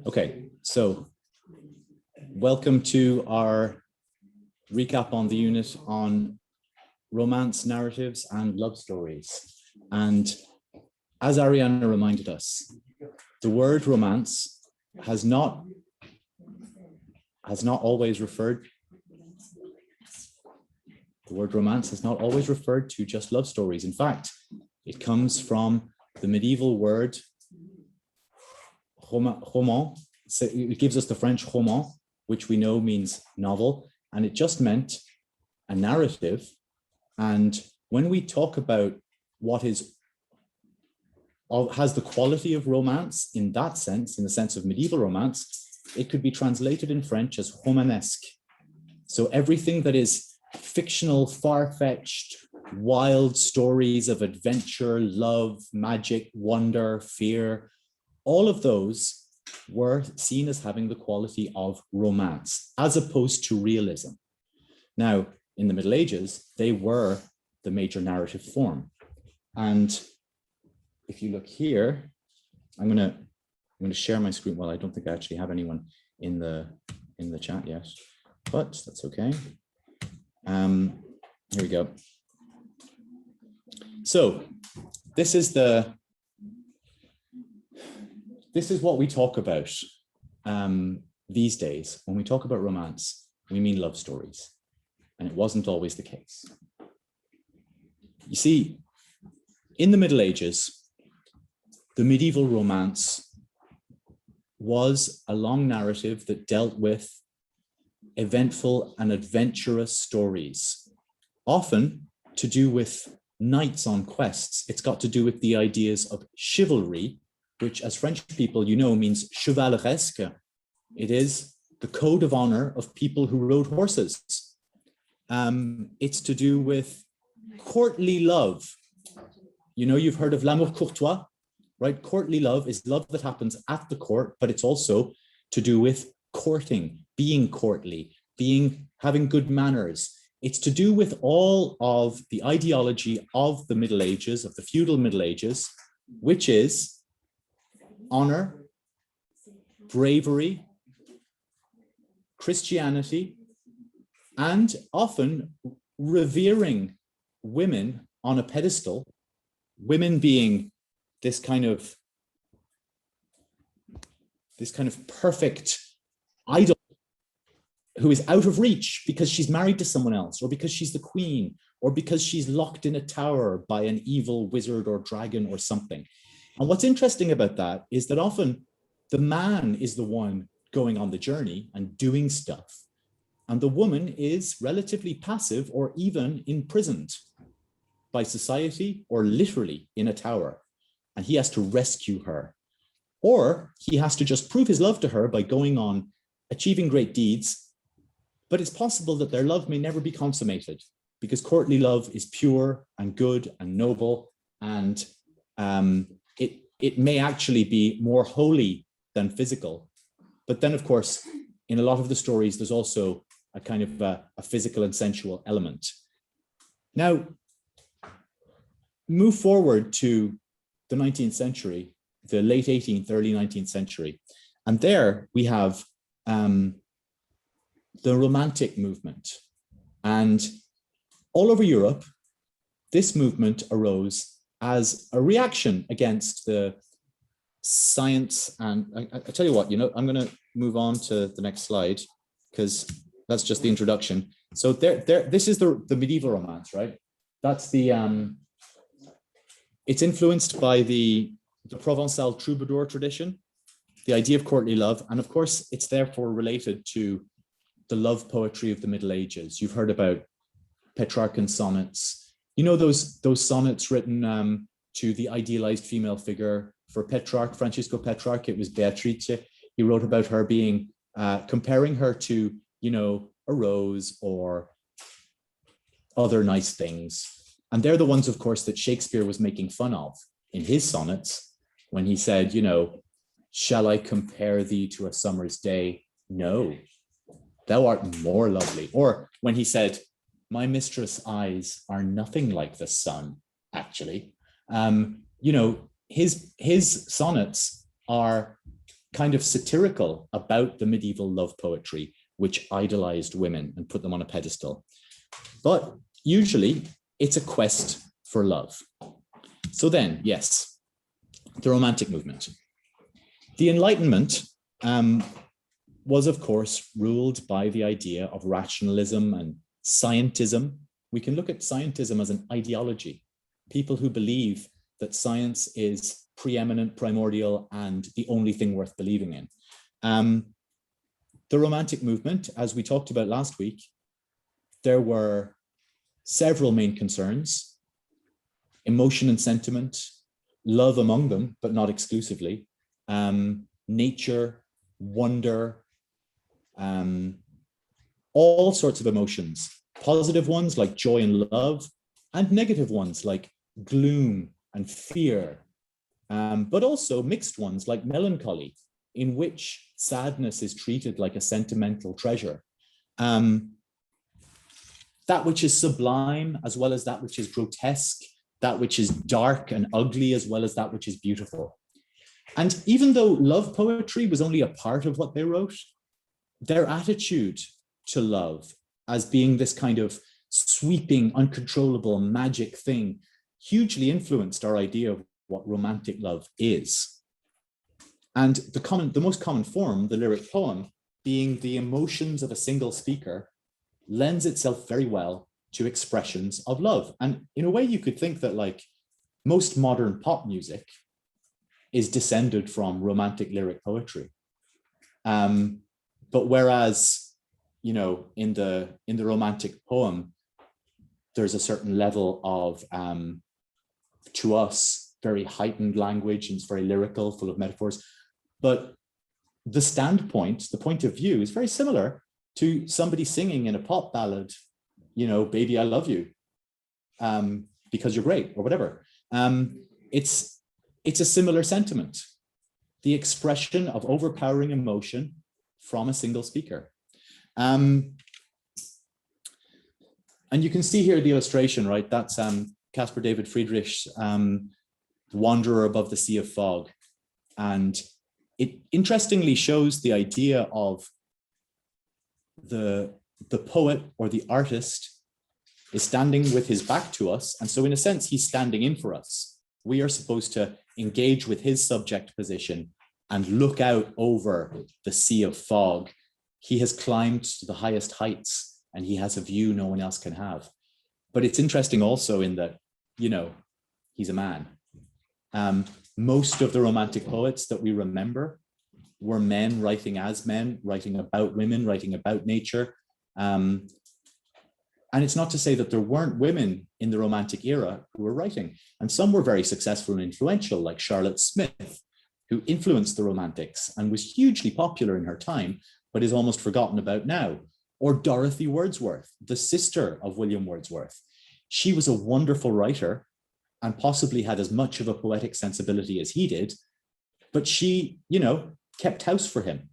Okay, so welcome to our recap on the unit on romance narratives and love stories. And as Ariana reminded us, the word romance has not always referred to just love stories. In fact, it comes from the medieval word roman. So it gives us the French roman, which we know means novel, and it just meant a narrative. And when we talk about what has the quality of romance in that sense, in the sense of medieval romance, it could be translated in French as romanesque. So everything that is fictional, far-fetched, wild stories of adventure, love, magic, wonder, fear, all of those were seen as having the quality of romance, as opposed to realism. Now, in the Middle Ages, they were the major narrative form. And if you look here, I'm going to share my screen. Well, I don't think I actually have anyone in the chat yet, but that's okay. Here we go. So this is what we talk about these days. When we talk about romance, we mean love stories, and it wasn't always the case. You see, in the Middle Ages, the medieval romance was a long narrative that dealt with eventful and adventurous stories, often to do with knights on quests. It's got to do with the ideas of chivalry, which as French people, you know, means chevaleresque. It is the code of honor of people who rode horses. It's to do with courtly love. You know, you've heard of l'amour courtois, right? Courtly love is love that happens at the court, but it's also to do with courting, being courtly, having good manners. It's to do with all of the ideology of the Middle Ages, of the feudal Middle Ages, which is honor, bravery, Christianity, and often revering women on a pedestal, women being this kind of perfect idol who is out of reach because she's married to someone else, or because she's the queen, or because she's locked in a tower by an evil wizard or dragon or something. And what's interesting about that is that often the man is the one going on the journey and doing stuff, and the woman is relatively passive or even imprisoned by society or literally in a tower, and he has to rescue her. Or he has to just prove his love to her by going on achieving great deeds. But it's possible that their love may never be consummated, because courtly love is pure and good and noble, and it may actually be more holy than physical. But then, of course, in a lot of the stories, there's also a kind of a physical and sensual element. Now, move forward to the 19th century, the late 18th, early 19th century. And there we have the Romantic movement. And all over Europe, this movement arose as a reaction against the science. And I tell you what, I'm going to move on to the next slide, because that's just the introduction. So this is the medieval romance, right? That's it's influenced by the Provençal troubadour tradition, the idea of courtly love. And of course, it's therefore related to the love poetry of the Middle Ages. You've heard about Petrarchan sonnets. You know, those sonnets written to the idealized female figure. For Petrarch, Francisco Petrarch, it was Beatrice. He wrote about her being, comparing her to, a rose or other nice things. And they're the ones, of course, that Shakespeare was making fun of in his sonnets when he said, shall I compare thee to a summer's day? No, thou art more lovely. Or when he said, my mistress' eyes are nothing like the sun, actually. His sonnets are kind of satirical about the medieval love poetry, which idolized women and put them on a pedestal. But usually it's a quest for love. So then, yes, the Romantic movement. The Enlightenment was, of course, ruled by the idea of rationalism and scientism. We can look at scientism as an ideology. People who believe that science is preeminent, primordial, and the only thing worth believing in. The Romantic movement, as we talked about last week, there were several main concerns: emotion and sentiment, love among them, but not exclusively, nature, wonder, all sorts of emotions, positive ones like joy and love, and negative ones like gloom and fear, but also mixed ones like melancholy, in which sadness is treated like a sentimental treasure. That which is sublime as well as that which is grotesque, that which is dark and ugly as well as that which is beautiful. And even though love poetry was only a part of what they wrote, their attitude to love as being this kind of sweeping, uncontrollable, magic thing hugely influenced our idea of what romantic love is. And the most common form, the lyric poem, being the emotions of a single speaker, lends itself very well to expressions of love. And in a way, you could think that like most modern pop music is descended from romantic lyric poetry. But whereas, you know, in the romantic poem, there's a certain level of, to us, very heightened language, and it's very lyrical, full of metaphors. But the standpoint, the point of view is very similar to somebody singing in a pop ballad, you know, baby, I love you, because you're great, or whatever. It's a similar sentiment, the expression of overpowering emotion from a single speaker. And you can see here the illustration, right? That's Caspar David Friedrich's Wanderer Above the Sea of Fog. And it interestingly shows the idea of the poet or the artist is standing with his back to us. And so in a sense, he's standing in for us. We are supposed to engage with his subject position and look out over the sea of fog. He has climbed to the highest heights and he has a view no one else can have. But it's interesting also in that, you know, he's a man. Most of the romantic poets that we remember were men writing as men, writing about women, writing about nature. And it's not to say that there weren't women in the Romantic era who were writing. And some were very successful and influential, like Charlotte Smith, who influenced the Romantics and was hugely popular in her time, but is almost forgotten about now. Or Dorothy Wordsworth, the sister of William Wordsworth. She was a wonderful writer and possibly had as much of a poetic sensibility as he did, but she, you know, kept house for him.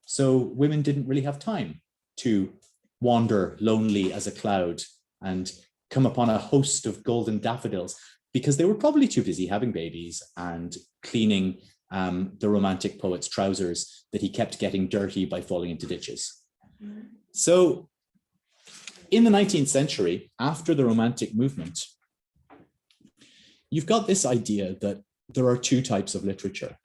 So women didn't really have time to wander lonely as a cloud and come upon a host of golden daffodils because they were probably too busy having babies and cleaning the romantic poet's trousers that he kept getting dirty by falling into ditches. So in the 19th century, after the Romantic movement, you've got this idea that there are two types of literature.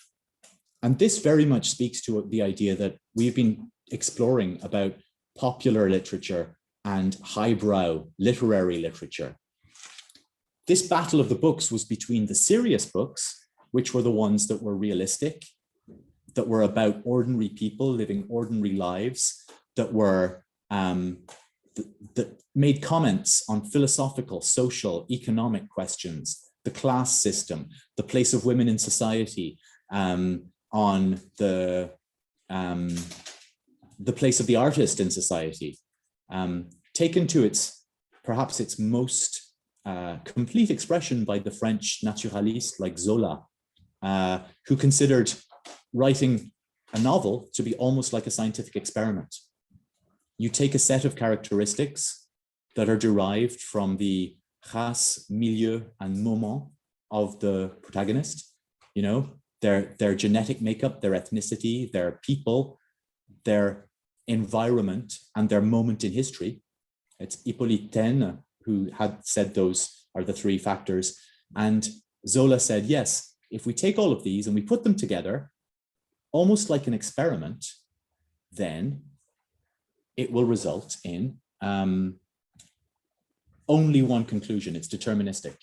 And this very much speaks to the idea that we've been exploring about popular literature and highbrow literary literature. This battle of the books was between the serious books, which were the ones that were realistic, that were about ordinary people living ordinary lives, that were that made comments on philosophical, social, economic questions, the class system, the place of women in society, on the place of the artist in society, taken to its, perhaps its most complete expression by the French naturalists like Zola, who considered writing a novel to be almost like a scientific experiment. You take a set of characteristics that are derived from the race, milieu, and moment of the protagonist, you know, their genetic makeup, their ethnicity, their people, their environment, and their moment in history. It's Hippolyte Taine who had said those are the three factors. And Zola said, yes, if we take all of these and we put them together, almost like an experiment, then it will result in only one conclusion. It's deterministic.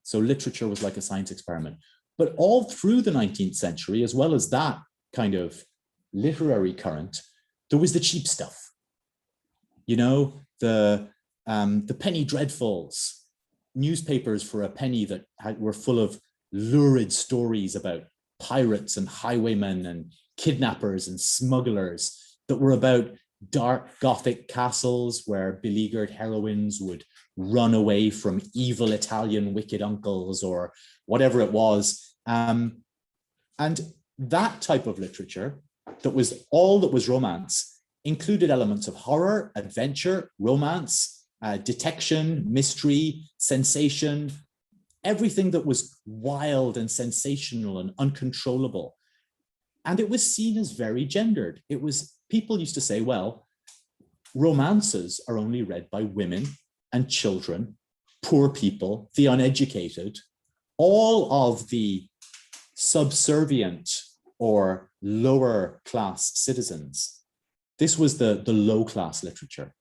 So literature was like a science experiment. But all through the 19th century, as well as that kind of literary current, there was the cheap stuff. You know, the penny dreadfuls, newspapers for a penny that were full of lurid stories about pirates and highwaymen and kidnappers and smugglers, that were about dark Gothic castles where beleaguered heroines would run away from evil Italian wicked uncles or whatever it was. And that type of literature, that was all that was romance, included elements of horror, adventure, romance, detection, mystery, sensation, everything that was wild and sensational and uncontrollable. And it was seen as very gendered. It was, people used to say, well, romances are only read by women and children, poor people, the uneducated, all of the subservient or lower class citizens. This was the low class literature.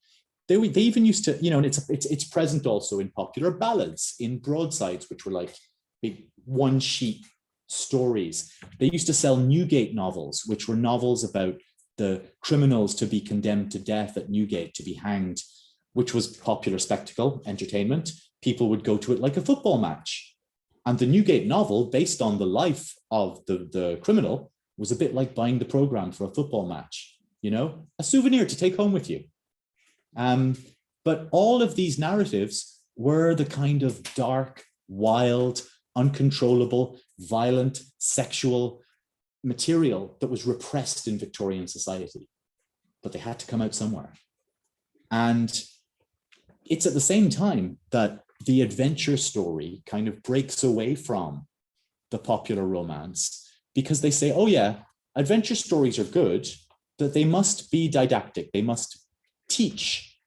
They even used to, you know, and it's present also in popular ballads, in broadsides, which were like big one sheet stories. They used to sell Newgate novels, which were novels about the criminals to be condemned to death at Newgate, to be hanged, which was popular spectacle, entertainment. People would go to it like a football match. And the Newgate novel, based on the life of the criminal, was a bit like buying the program for a football match, you know, a souvenir to take home with you. But all of these narratives were the kind of dark, wild, uncontrollable, violent, sexual material that was repressed in Victorian society. But they had to come out somewhere. And it's at the same time that the adventure story kind of breaks away from the popular romance, because they say, oh yeah, adventure stories are good, that they must be didactic. They must teach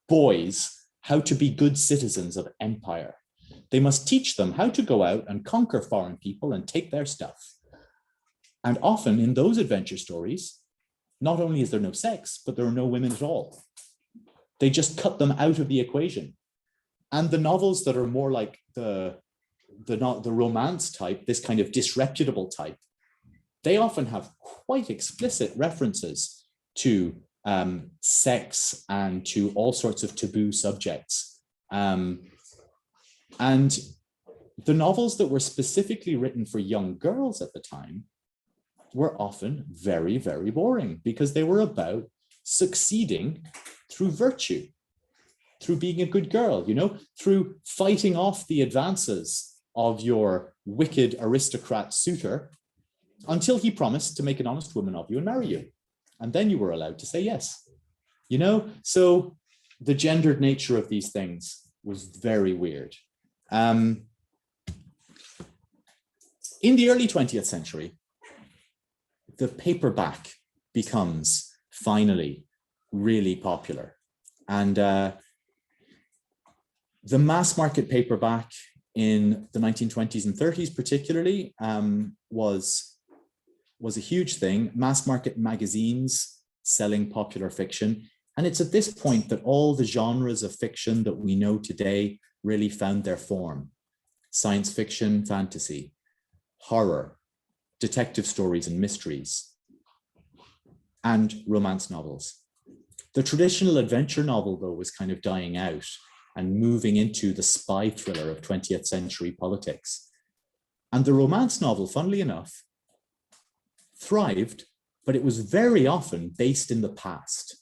boys how to be good citizens of empire. They must teach them how to go out and conquer foreign people and take their stuff. And often in those adventure stories, not only is there no sex, but there are no women at all. They just cut them out of the equation. And the novels that are more like the romance type, this kind of disreputable type, they often have quite explicit references to sex and to all sorts of taboo subjects. And the novels that were specifically written for young girls at the time were often very, very boring, because they were about succeeding through virtue, through being a good girl, you know, through fighting off the advances of your wicked aristocrat suitor until he promised to make an honest woman of you and marry you. And then you were allowed to say yes, you know? So the gendered nature of these things was very weird. In the early 20th century, the paperback becomes finally really popular. And the mass market paperback in the 1920s and 30s particularly was a huge thing. Mass market magazines selling popular fiction. And it's at this point that all the genres of fiction that we know today really found their form. Science fiction, fantasy, horror, detective stories and mysteries, and romance novels. The traditional adventure novel, though, was kind of dying out and moving into the spy thriller of 20th century politics. And the romance novel, funnily enough, thrived, but it was very often based in the past.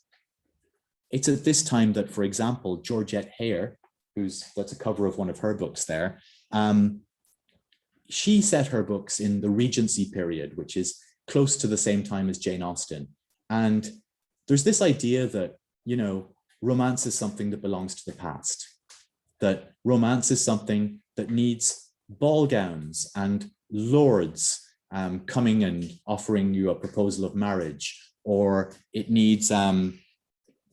It's at this time that, for example, Georgette Heyer, that's a cover of one of her books there, she set her books in the Regency period, which is close to the same time as Jane Austen. And there's this idea that, you know, romance is something that belongs to the past, that romance is something that needs ball gowns and lords coming and offering you a proposal of marriage, or it needs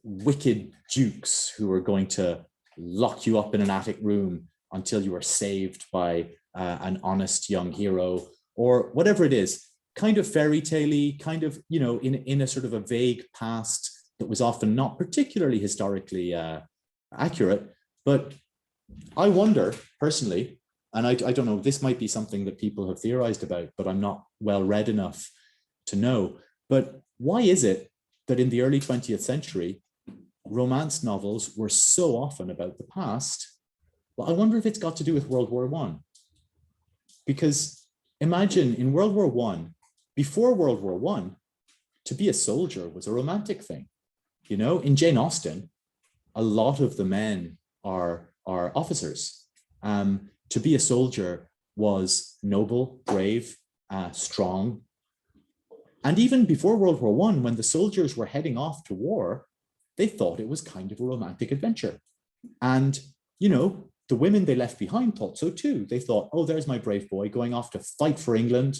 wicked dukes who are going to lock you up in an attic room until you are saved by an honest young hero, or whatever it is, kind of fairy tale-y, kind of, you know, in a sort of a vague past that was often not particularly historically accurate. But I wonder personally, and I don't know, this might be something that people have theorized about, but I'm not well read enough to know. But why is it that in the early 20th century, romance novels were so often about the past? Well, I wonder if it's got to do with World War I. Because imagine in World War I, before World War I, to be a soldier was a romantic thing. You know, in Jane Austen, a lot of the men are officers. To be a soldier was noble, brave, strong. And even before World War I, when the soldiers were heading off to war, they thought it was kind of a romantic adventure. And, you know, the women they left behind thought so too. They thought, oh, there's my brave boy going off to fight for England,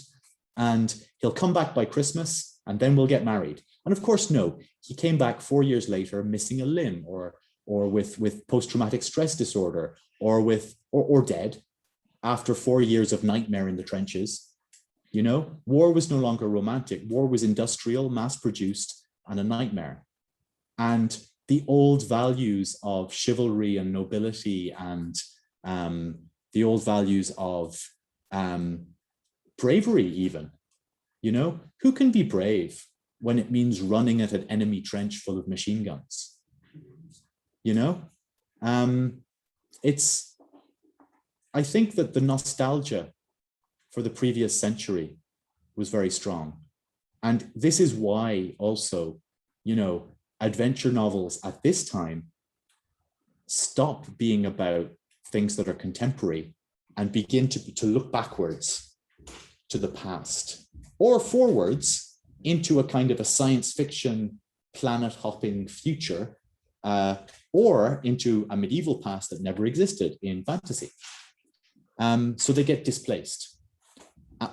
and he'll come back by Christmas, and then we'll get married. And of course, no, he came back 4 years later missing a limb, or with post-traumatic stress disorder, or dead after 4 years of nightmare in the trenches. You know, war was no longer romantic. War was industrial, mass-produced, and a nightmare. And the old values of chivalry and nobility, and the old values of bravery even, you know, who can be brave when it means running at an enemy trench full of machine guns? You know, I think that the nostalgia for the previous century was very strong. And this is why also, you know, adventure novels at this time stop being about things that are contemporary and begin to look backwards to the past, or forwards into a kind of a science fiction planet hopping future, or into a medieval past that never existed in fantasy. So they get displaced,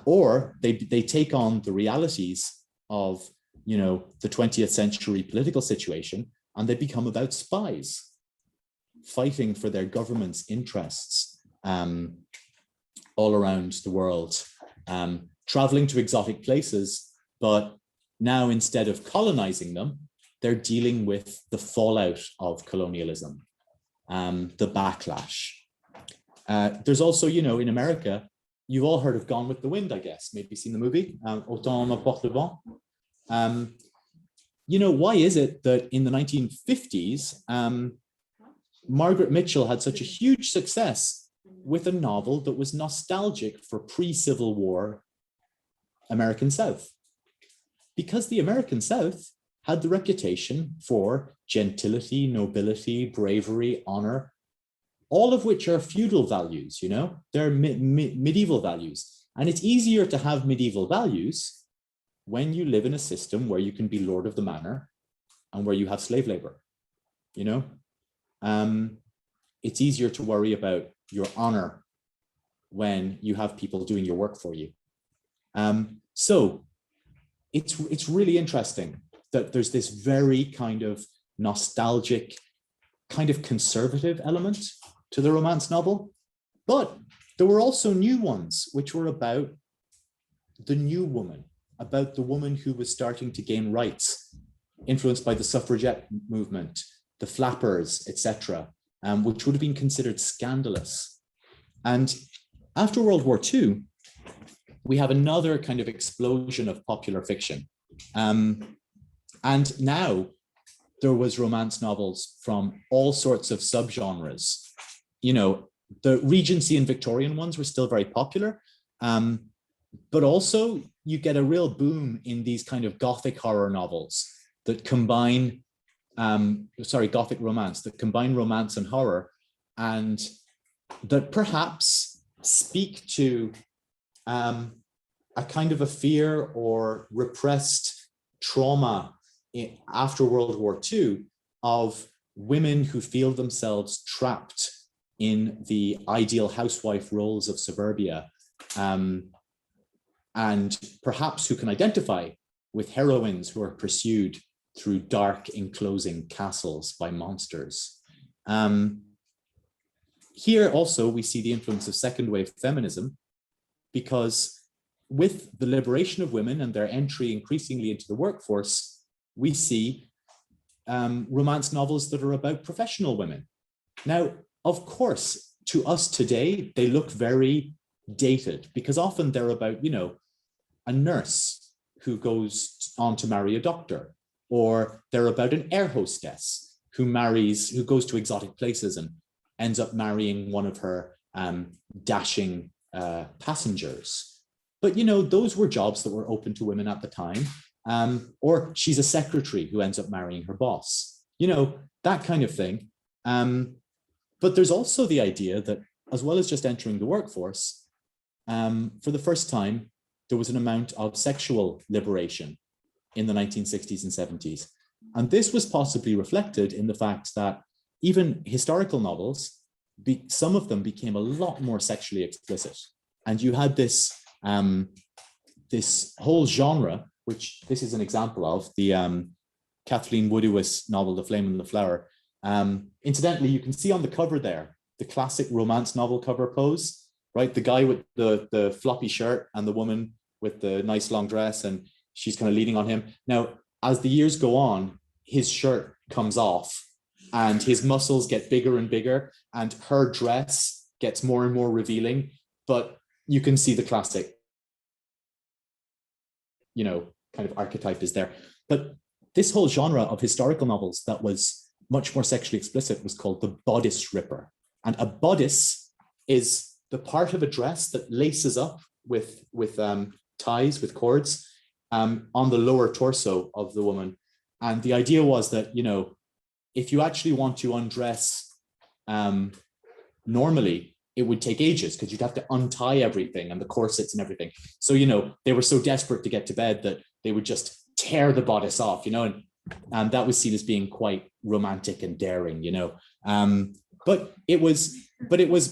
or they take on the realities of, you know, the 20th century political situation, and they become about spies fighting for their government's interests all around the world, traveling to exotic places, but now instead of colonizing them, they're dealing with the fallout of colonialism, the backlash. There's also, you know, in America, you've all heard of Gone with the Wind, I guess, maybe seen the movie, Autant n'emporte le vent. You know, why is it that in the 1950s, Margaret Mitchell had such a huge success with a novel that was nostalgic for pre-Civil War American South? Because the American South had the reputation for gentility, nobility, bravery, honor, all of which are feudal values, you know, they're medieval values. And it's easier to have medieval values when you live in a system where you can be lord of the manor and where you have slave labor, you know. It's easier to worry about your honor when you have people doing your work for you. So it's really interesting that there's this very kind of nostalgic, kind of conservative element to the romance novel. But there were also new ones, which were about the new woman, about the woman who was starting to gain rights, influenced by the suffragette movement, the flappers, etc., which would have been considered scandalous. And after World War II, we have another kind of explosion of popular fiction. And now there was romance novels from all sorts of subgenres. You know, the Regency and Victorian ones were still very popular, but also you get a real boom in these kind of Gothic horror novels that combine, Gothic romance, that combine romance and horror, and that perhaps speak to a kind of a fear or repressed trauma after World War II of women who feel themselves trapped in the ideal housewife roles of suburbia, and perhaps who can identify with heroines who are pursued through dark enclosing castles by monsters. Here also we see the influence of second wave feminism, because with the liberation of women and their entry increasingly into the workforce, we see romance novels that are about professional women. Now, of course, to us today, they look very dated, because often they're about, you know, a nurse who goes on to marry a doctor, or they're about an air hostess who goes to exotic places and ends up marrying one of her dashing passengers. But, you know, those were jobs that were open to women at the time. Or she's a secretary who ends up marrying her boss, you know, that kind of thing. But there's also the idea that, as well as just entering the workforce, for the first time, there was an amount of sexual liberation in the 1960s and 70s. And this was possibly reflected in the fact that even historical novels, some of them became a lot more sexually explicit. And you had this, this whole genre, which this is an example of, the Kathleen Woodiwiss novel, The Flame and the Flower. Incidentally, you can see on the cover there, the classic romance novel cover pose, right? The guy with the floppy shirt and the woman with the nice long dress, and she's kind of leaning on him. Now, as the years go on, his shirt comes off and his muscles get bigger and bigger, and her dress gets more and more revealing, but you can see the classic, you know, kind of archetype is there. But this whole genre of historical novels that was much more sexually explicit was called the bodice ripper. And a bodice is the part of a dress that laces up with ties, with cords, on the lower torso of the woman. And the idea was that, you know, if you actually want to undress normally, it would take ages, because you'd have to untie everything and the corsets and everything. So, you know, they were so desperate to get to bed that they would just tear the bodice off, you know, and that was seen as being quite romantic and daring, you know. But it was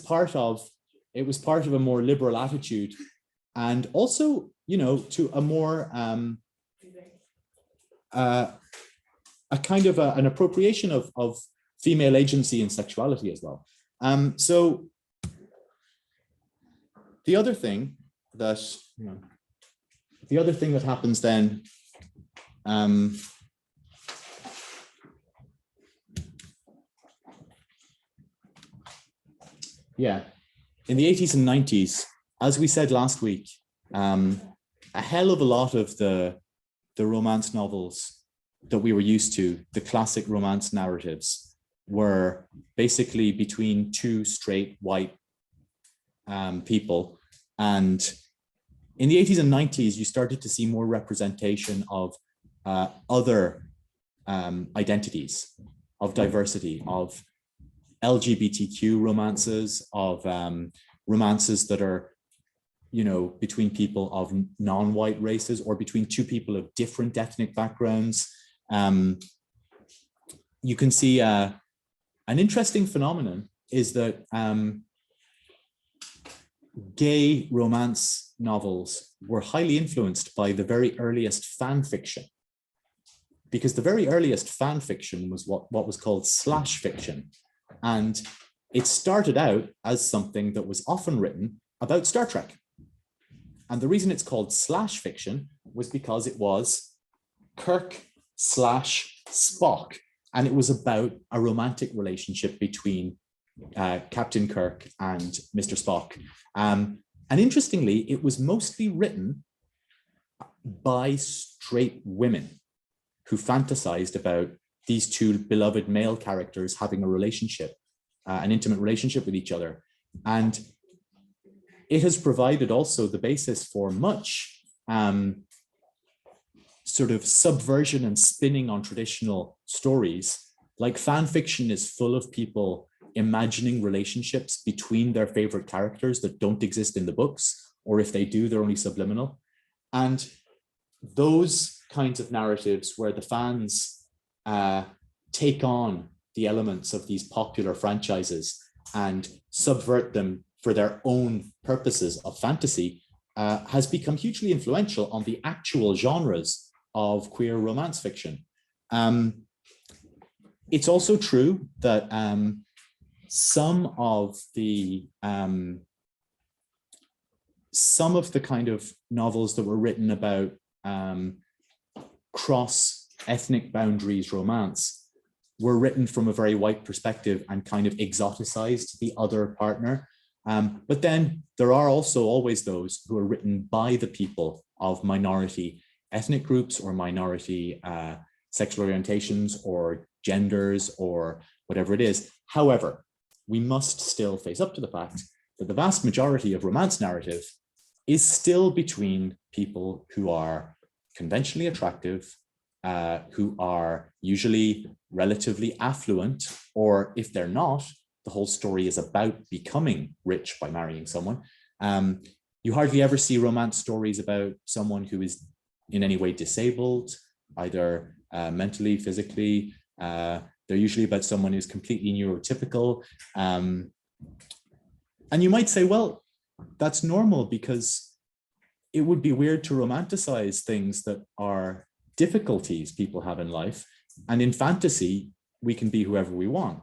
part of a more liberal attitude, and also, you know, to a more a kind of an appropriation of female agency and sexuality as well. So the other thing that, you know, that happens then, yeah, in the 80s and 90s, as we said last week, a hell of a lot of the romance novels that we were used to, the classic romance narratives, were basically between two straight white people. And in the 80s and 90s, you started to see more representation of other identities, of diversity, of LGBTQ romances, of romances that are, you know, between people of non-white races or between two people of different ethnic backgrounds. You can see an interesting phenomenon is that gay romance novels were highly influenced by the very earliest fan fiction, because the very earliest fan fiction was what was called slash fiction. And it started out as something that was often written about Star Trek. And the reason it's called slash fiction was because it was Kirk slash Spock. And it was about a romantic relationship between Captain Kirk and Mr. Spock. And interestingly, it was mostly written by straight women who fantasized about these two beloved male characters having a relationship, an intimate relationship with each other. And it has provided also the basis for much sort of subversion and spinning on traditional stories. Like fan fiction is full of people imagining relationships between their favorite characters that don't exist in the books, or if they do, they're only subliminal. And those kinds of narratives where the fans take on the elements of these popular franchises and subvert them for their own purposes of fantasy has become hugely influential on the actual genres of queer romance fiction. It's also true that some of the kind of novels that were written about cross ethnic boundaries romance were written from a very white perspective and kind of exoticized the other partner. But then there are also always those who are written by the people of minority ethnic groups or minority sexual orientations or genders or whatever it is. However, we must still face up to the fact that the vast majority of romance narrative is still between people who are conventionally attractive, who are usually relatively affluent, or if they're not, the whole story is about becoming rich by marrying someone. You hardly ever see romance stories about someone who is in any way disabled, either mentally, physically. They're usually about someone who's completely neurotypical. And you might say, well, that's normal because it would be weird to romanticize things that are difficulties people have in life. And in fantasy, we can be whoever we want.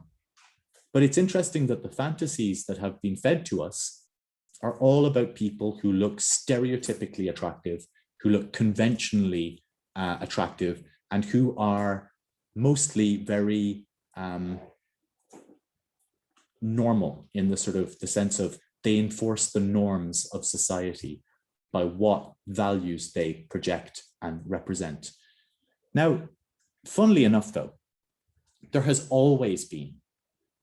But it's interesting that the fantasies that have been fed to us are all about people who look stereotypically attractive, who look conventionally attractive, and who are mostly very normal in the sort of the sense of they enforce the norms of society by what values they project and represent. Now, funnily enough, though, there has always been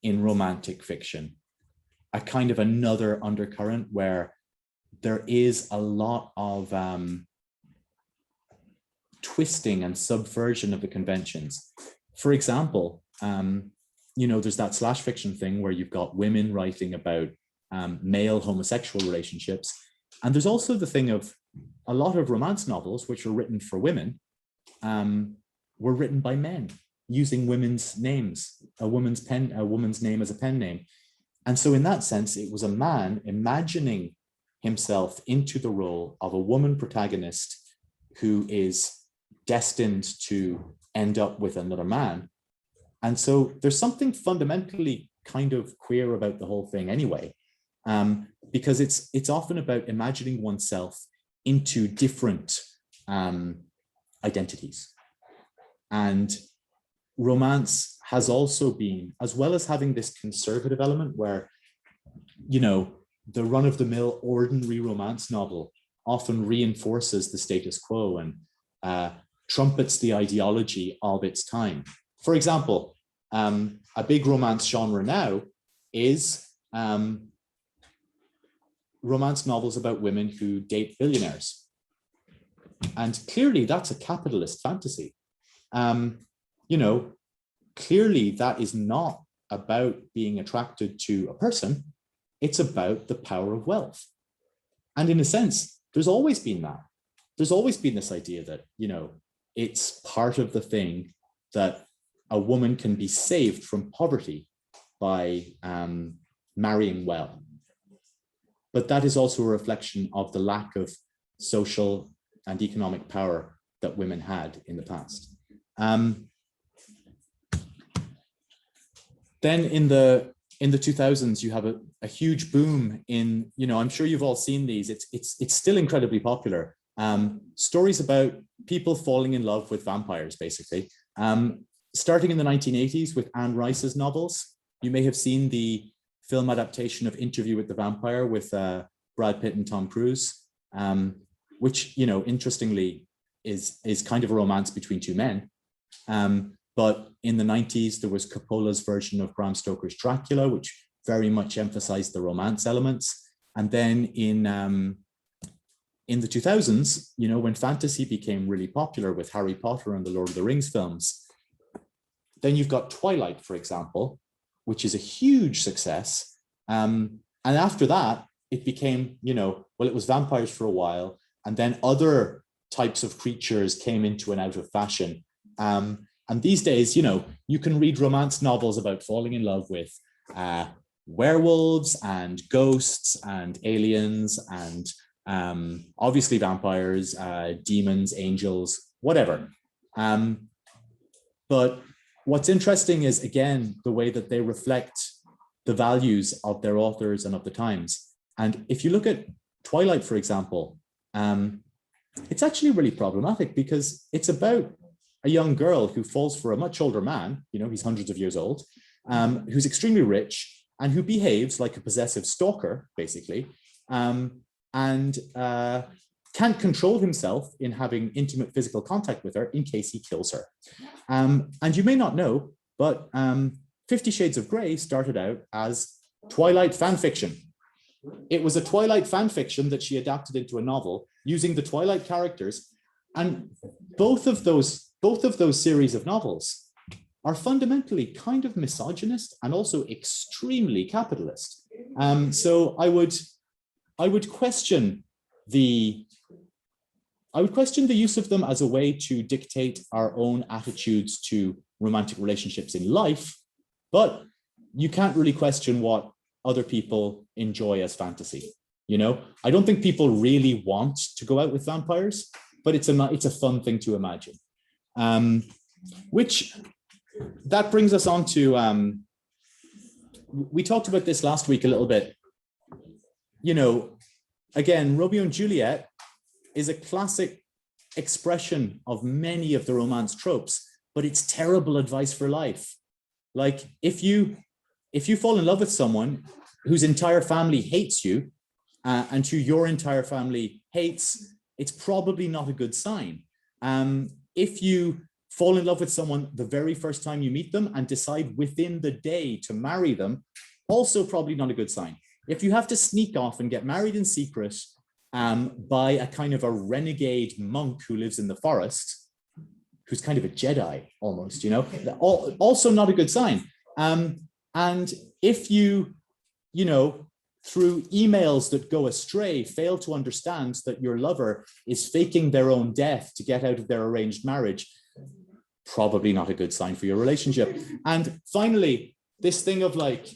in romantic fiction a kind of another undercurrent where there is a lot of twisting and subversion of the conventions. For example, there's that slash fiction thing where you've got women writing about male homosexual relationships. And there's also the thing of a lot of romance novels, which were written for women, were written by men using women's names, a woman's name as a pen name. And so in that sense, it was a man imagining himself into the role of a woman protagonist who is destined to end up with another man. And so there's something fundamentally kind of queer about the whole thing anyway, because it's often about imagining oneself into different identities. And romance has also been, as well as having this conservative element where, the run-of-the-mill ordinary romance novel often reinforces the status quo and trumpets the ideology of its time. For example, a big romance genre now is romance novels about women who date billionaires. And clearly that's a capitalist fantasy. Clearly that is not about being attracted to a person. It's about the power of wealth. And in a sense, there's always been that. There's always been this idea that, it's part of the thing that a woman can be saved from poverty by marrying well. But that is also a reflection of the lack of social and economic power that women had in the past. Then in the 2000s, you have a huge boom in, I'm sure you've all seen these. It's still incredibly popular. Stories about people falling in love with vampires, basically. Starting in the 1980s with Anne Rice's novels. You may have seen the film adaptation of Interview with the Vampire with Brad Pitt and Tom Cruise, which, interestingly, is kind of a romance between two men. But in the 90s, there was Coppola's version of Bram Stoker's Dracula, which very much emphasized the romance elements. And then in the 2000s, when fantasy became really popular with Harry Potter and the Lord of the Rings films, then you've got Twilight, for example, which is a huge success. And after that, it became, it was vampires for a while, and then other types of creatures came into and out of fashion. And these days, you can read romance novels about falling in love with werewolves and ghosts and aliens and obviously vampires, demons, angels, whatever. But what's interesting is, again, the way that they reflect the values of their authors and of the times. And if you look at Twilight, for example, it's actually really problematic because it's about a young girl who falls for a much older man, you know, he's hundreds of years old, who's extremely rich and who behaves like a possessive stalker, basically, and can't control himself in having intimate physical contact with her in case he kills her. And you may not know, but 50 Shades of Grey started out as Twilight fan fiction. It was a Twilight fan fiction that she adapted into a novel using the Twilight characters. And both of those series of novels are fundamentally kind of misogynist and also extremely capitalist. So I would question the use of them as a way to dictate our own attitudes to romantic relationships in life, but you can't really question what other people enjoy as fantasy. You know, I don't think people really want to go out with vampires, but it's a fun thing to imagine. Which that brings us on to, we talked about this last week a little bit. You know, again, Romeo and Juliet is a classic expression of many of the romance tropes, but it's terrible advice for life. Like if you fall in love with someone whose entire family hates you and who your entire family hates, it's probably not a good sign. If you fall in love with someone the very first time you meet them and decide within the day to marry them, also probably not a good sign. If you have to sneak off and get married in secret by a kind of a renegade monk who lives in the forest, who's kind of a Jedi almost, you know, also not a good sign. And if you know, through emails that go astray, fail to understand that your lover is faking their own death to get out of their arranged marriage, probably not a good sign for your relationship. And finally, this thing of like,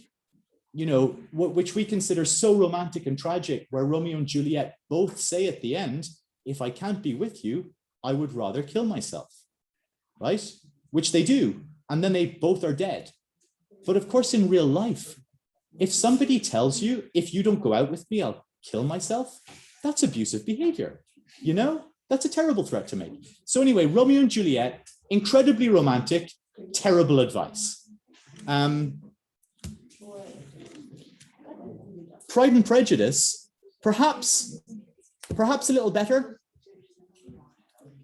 you know, which we consider so romantic and tragic, where Romeo and Juliet both say at the end, if I can't be with you, I would rather kill myself, right? Which they do. And then they both are dead. But of course, in real life, if somebody tells you, if you don't go out with me, I'll kill myself, that's abusive behavior. You know, that's a terrible threat to make. So anyway, Romeo and Juliet, incredibly romantic, terrible advice. Pride and Prejudice, perhaps a little better.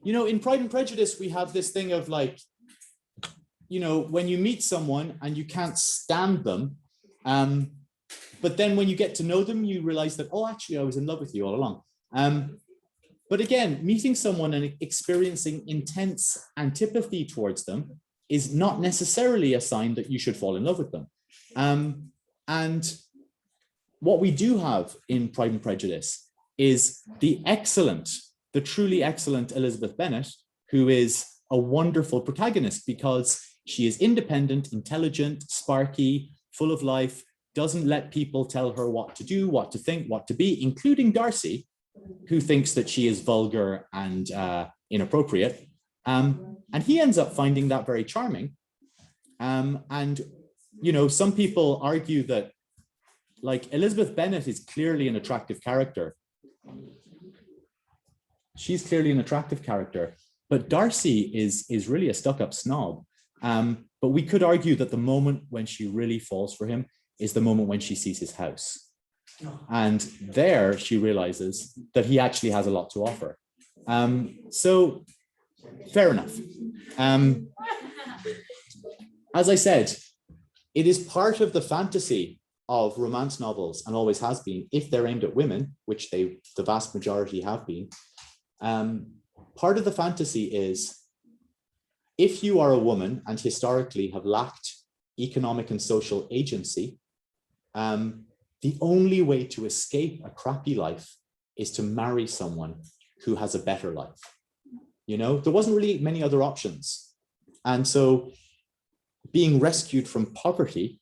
You know, in Pride and Prejudice, we have this thing of like, you know, when you meet someone and you can't stand them, but then when you get to know them, you realize that, oh, actually, I was in love with you all along. But again, meeting someone and experiencing intense antipathy towards them is not necessarily a sign that you should fall in love with them. And what we do have in Pride and Prejudice is the truly excellent Elizabeth Bennet, who is a wonderful protagonist because she is independent, intelligent, sparky, full of life, doesn't let people tell her what to do, what to think, what to be, including Darcy, who thinks that she is vulgar and inappropriate. And he ends up finding that very charming. And, you know, some people argue that, like, Elizabeth Bennet is clearly an attractive character. She's clearly an attractive character, but Darcy is really a stuck-up snob. But we could argue that the moment when she really falls for him is the moment when she sees his house. And there she realizes that he actually has a lot to offer. So fair enough. As I said, it is part of the fantasy of romance novels, and always has been, if they're aimed at women, which the vast majority have been. Part of the fantasy is, if you are a woman and historically have lacked economic and social agency, the only way to escape a crappy life is to marry someone who has a better life. You know, there wasn't really many other options. And so being rescued from poverty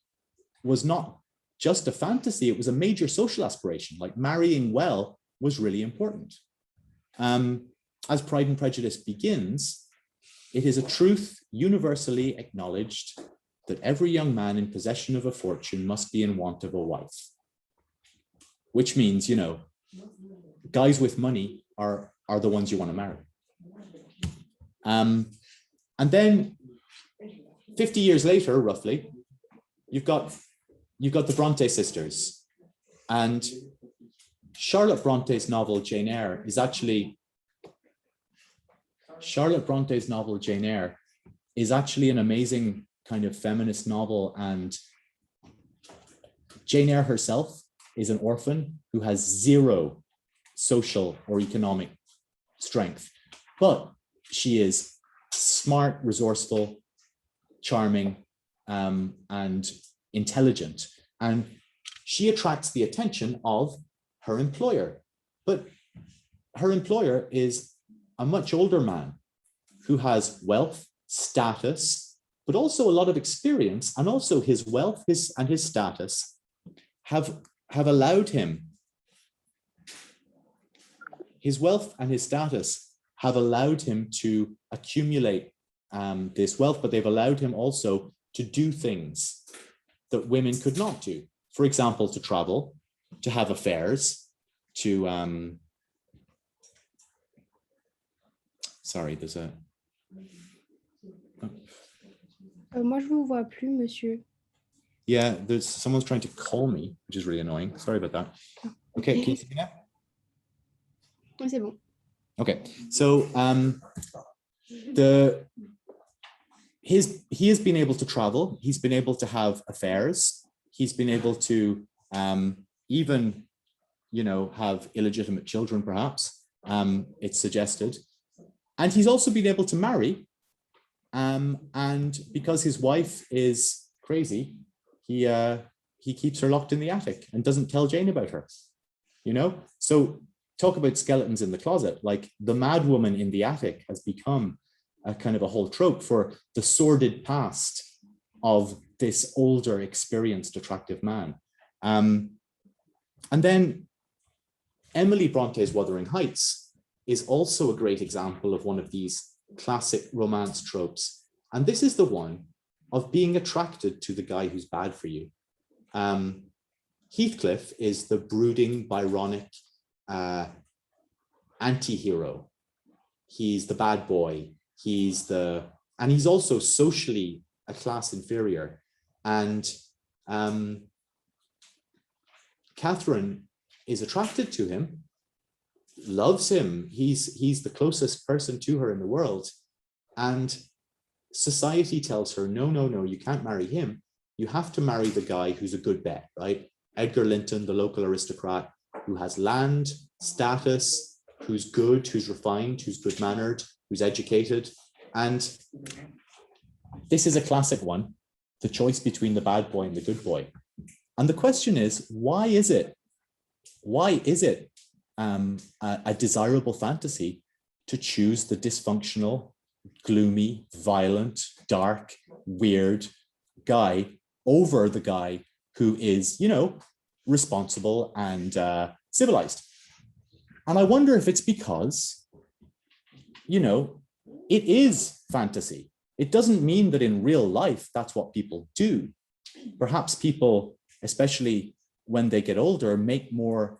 was not just a fantasy, it was a major social aspiration. Like, marrying well was really important. As Pride and Prejudice begins, it is a truth universally acknowledged that every young man in possession of a fortune must be in want of a wife. Which means, you know, guys with money are the ones you want to marry. And then 50 years later, roughly, you've got the Bronte sisters. And Charlotte Bronte's novel Jane Eyre is actually an amazing kind of feminist novel. And Jane Eyre herself is an orphan who has zero social or economic strength, but she is smart, resourceful, charming, and intelligent. And she attracts the attention of her employer. But her employer is a much older man who has wealth, status, but also a lot of experience. And also his wealth and his status have allowed him, his wealth and his status have allowed him to accumulate this wealth, but they've allowed him also to do things that women could not do. For example, to travel, to have affairs, to sorry, there's a Moi, je vous vois plus, monsieur. yeah, there's someone's trying to call me, which is really annoying. Sorry about that. Okay, can you see me now? Oui, c'est bon. Okay, so he has been able to travel. He's been able to have affairs. He's been able to even, you know, have illegitimate children, perhaps. It's suggested, and he's also been able to marry. And because his wife is crazy, he keeps her locked in the attic and doesn't tell Jane about her. You know, so talk about skeletons in the closet. Like the mad woman in the attic has become a kind of a whole trope for the sordid past of this older, experienced, attractive man. And then Emily Bronte's Wuthering Heights is also a great example of one of these classic romance tropes. And this is the one of being attracted to the guy who's bad for you. Heathcliff is the brooding, Byronic anti-hero. He's the bad boy. And he's also socially a class inferior. And Catherine is attracted to him, loves him. He's the closest person to her in the world. And society tells her, no, you can't marry him. You have to marry the guy who's a good bet, right? Edgar Linton, the local aristocrat who has land, status, who's good, who's refined, who's good-mannered, who's educated. And this is a classic one, the choice between the bad boy and the good boy. And the question is, why is it a desirable fantasy to choose the dysfunctional, gloomy, violent, dark, weird guy over the guy who is, you know, responsible and civilized? And I wonder if it's because, you know, it is fantasy. It doesn't mean that in real life, that's what people do. Perhaps people, especially when they get older, make more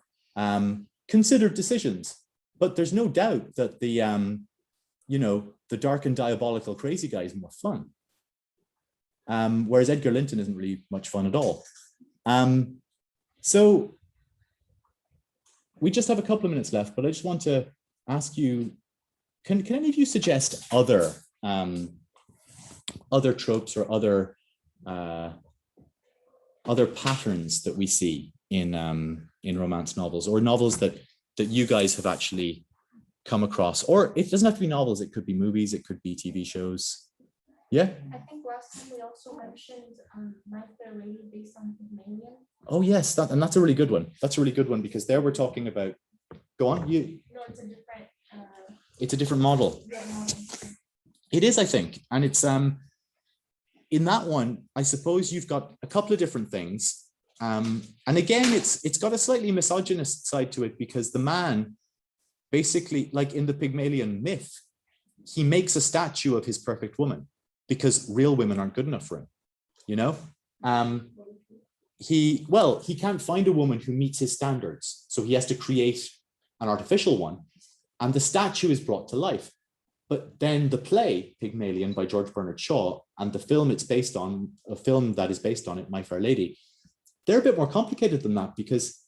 considered decisions. But there's no doubt that the, you know, the dark and diabolical crazy guy is more fun. Whereas Edgar Linton isn't really much fun at all. So we just have a couple of minutes left, but I just want to ask you, can any of you suggest other tropes or other patterns that we see in romance novels, or novels that you guys have actually come across? Or it doesn't have to be novels, it could be movies, it could be TV shows. Yeah? I think last time we also mentioned Night Fair Lady based on Pygmalion. Oh yes, that's a really good one. That's a really good one, because there we're talking about, go on, you. No, it's a different. It's a different model. Yeah, It is, I think. And it's in that one, I suppose you've got a couple of different things. And again, it's got a slightly misogynist side to it, because the man, basically, like in the Pygmalion myth, he makes a statue of his perfect woman because real women aren't good enough for him, you know? He can't find a woman who meets his standards, so he has to create an artificial one, and the statue is brought to life. But then the play Pygmalion by George Bernard Shaw and the film it's based on, a film that is based on it, My Fair Lady, they're a bit more complicated than that, because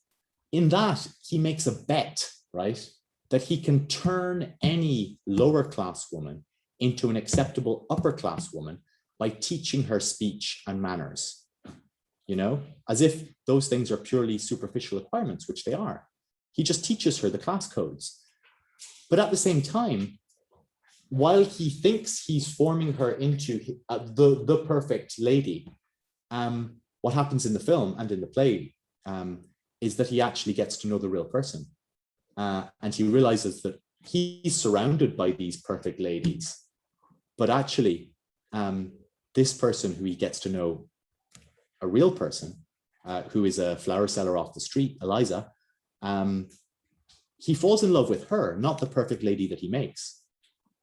in that he makes a bet, right, that he can turn any lower class woman into an acceptable upper class woman by teaching her speech and manners, you know, as if those things are purely superficial acquirements, which they are. He just teaches her the class codes. But at the same time, while he thinks he's forming her into the perfect lady, what happens in the film and in the play is that he actually gets to know the real person. And he realizes that he's surrounded by these perfect ladies, but actually this person who he gets to know, a real person, who is a flower seller off the street, Eliza, he falls in love with her, not the perfect lady that he makes,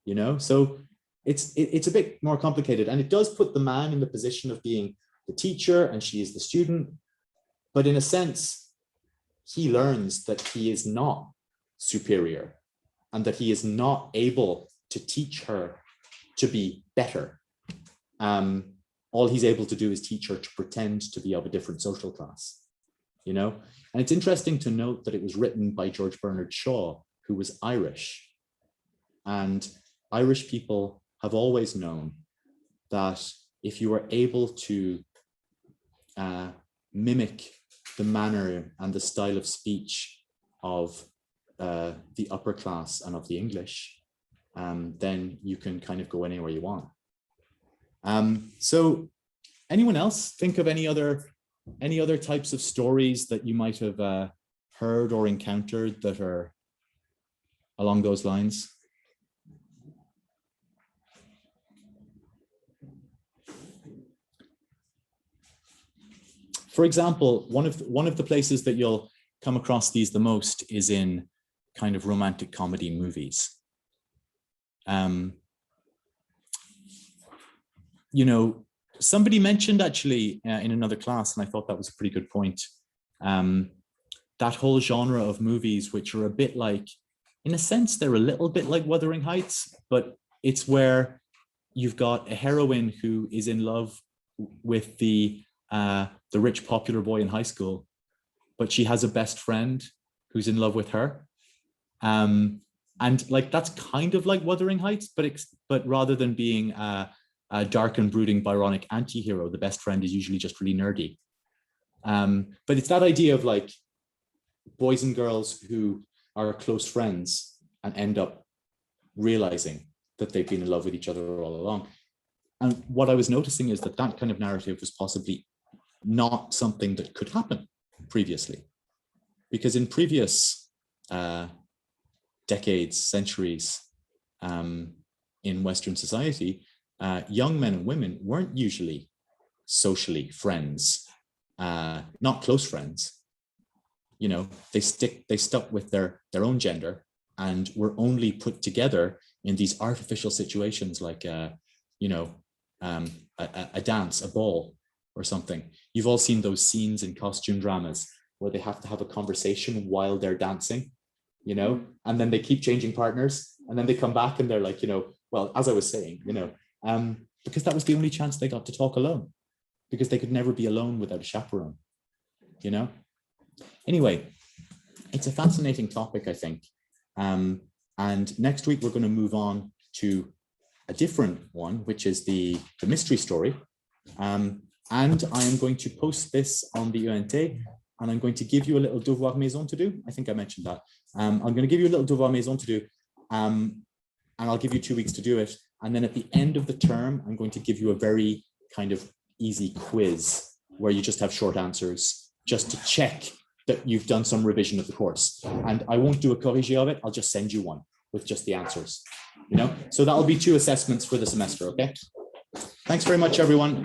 you know? So it's a bit more complicated, and it does put the man in the position of being the teacher and she is the student. But in a sense, he learns that he is not superior and that he is not able to teach her to be better. All he's able to do is teach her to pretend to be of a different social class, you know? And it's interesting to note that it was written by George Bernard Shaw, who was Irish. And Irish people have always known that if you are able to mimic the manner and the style of speech of the upper class and of the English, then you can kind of go anywhere you want. So anyone else think of any other types of stories that you might have heard or encountered that are along those lines? For example, one of the places that you'll come across these the most is in kind of romantic comedy movies. You know, somebody mentioned actually in another class, and I thought that was a pretty good point, that whole genre of movies which are a bit like, in a sense, they're a little bit like Wuthering Heights, but it's where you've got a heroine who is in love with the rich popular boy in high school, but she has a best friend who's in love with her. And like, that's kind of like Wuthering Heights, but rather than being a dark and brooding Byronic anti-hero, the best friend is usually just really nerdy. But it's that idea of like boys and girls who are close friends and end up realizing that they've been in love with each other all along. And what I was noticing is that that kind of narrative was possibly not something that could happen previously, because in previous decades, centuries in Western society, young men and women weren't usually socially friends, not close friends. You know, they stuck with their own gender and were only put together in these artificial situations like, you know, a dance, a ball or something. You've all seen those scenes in costume dramas where they have to have a conversation while they're dancing, you know, and then they keep changing partners and then they come back and they're like, you know, well, as I was saying, you know, because that was the only chance they got to talk alone, because they could never be alone without a chaperone, you know? Anyway, it's a fascinating topic, I think. And next week, we're going to move on to a different one, which is the mystery story. And I am going to post this on the UNT, and I'm going to give you a little devoir maison to do. I think I mentioned that. I'm going to give you a little devoir maison to do, and I'll give you 2 weeks to do it. And then at the end of the term, I'm going to give you a very kind of easy quiz where you just have short answers just to check that you've done some revision of the course. And I won't do a corrigé of it. I'll just send you one with just the answers, you know? So that'll be 2 assessments for the semester, okay? Thanks very much, everyone.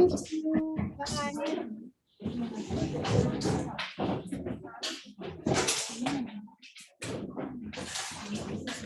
Thank you. Bye.